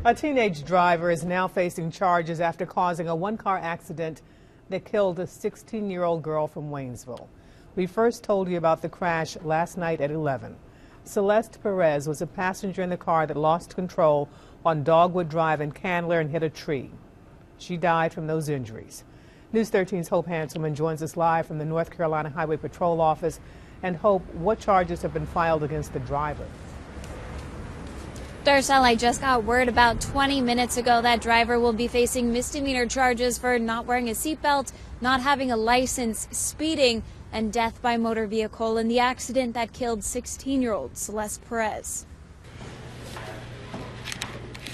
A teenage driver is now facing charges after causing a one-car accident that killed a 16-year-old girl from Waynesville. We first told you about the crash last night at 11. Celeste Perez was a passenger in the car that lost control on Dogwood Drive in Candler and hit a tree. She died from those injuries. News 13's Hope Hanselman joins us live from the North Carolina Highway Patrol office. And Hope, what charges have been filed against the driver? Darcel, I just got word about 20 minutes ago that driver will be facing misdemeanor charges for not wearing a seatbelt, not having a license, speeding, and death by motor vehicle in the accident that killed 16-year-old Celeste Perez.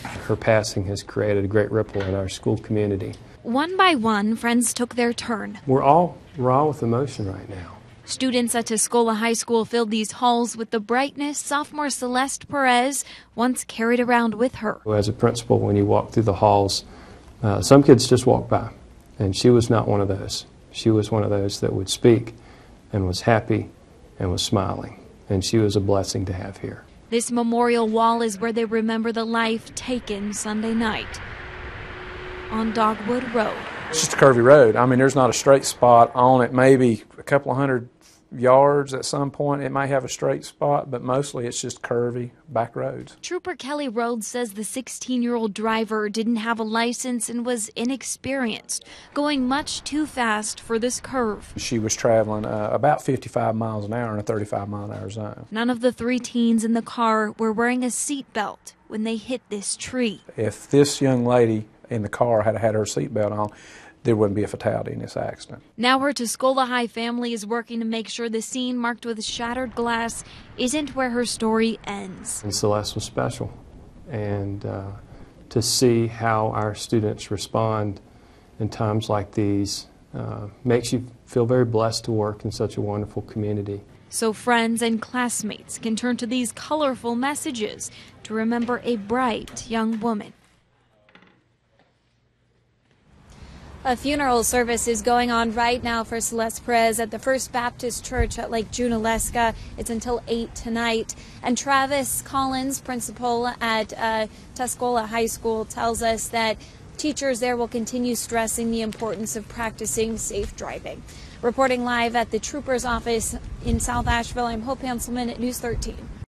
Her passing has created a great ripple in our school community. One by one, friends took their turn. We're all raw with emotion right now. Students at Tuscola High School filled these halls with the brightness sophomore Celeste Perez once carried around with her. As a principal, when you walk through the halls, some kids just walk by, and she was not one of those. She was one of those that would speak and was happy and was smiling, and she was a blessing to have here. This memorial wall is where they remember the life taken Sunday night on Dogwood Road. It's just a curvy road. I mean, there's not a straight spot on it. Maybe a couple of hundred yards at some point it may have a straight spot, but mostly it's just curvy back roads. Trooper Kelly Rhodes says the 16-year-old driver didn't have a license and was inexperienced, going much too fast for this curve. She was traveling about 55 miles an hour in a 35-mile-an-hour zone. None of the three teens in the car were wearing a seatbelt when they hit this tree. If this young lady in the car had had her seatbelt on, there wouldn't be a fatality in this accident. Now her Tuscola High family is working to make sure the scene marked with shattered glass isn't where her story ends. And Celeste was special, and to see how our students respond in times like these makes you feel very blessed to work in such a wonderful community. So friends and classmates can turn to these colorful messages to remember a bright young woman. A funeral service is going on right now for Celeste Perez at the First Baptist Church at Lake Junaluska. It's until 8 tonight. And Travis Collins, principal at Tuscola High School, tells us that teachers there will continue stressing the importance of practicing safe driving. Reporting live at the Trooper's office in South Asheville, I'm Hope Hanselman at News 13.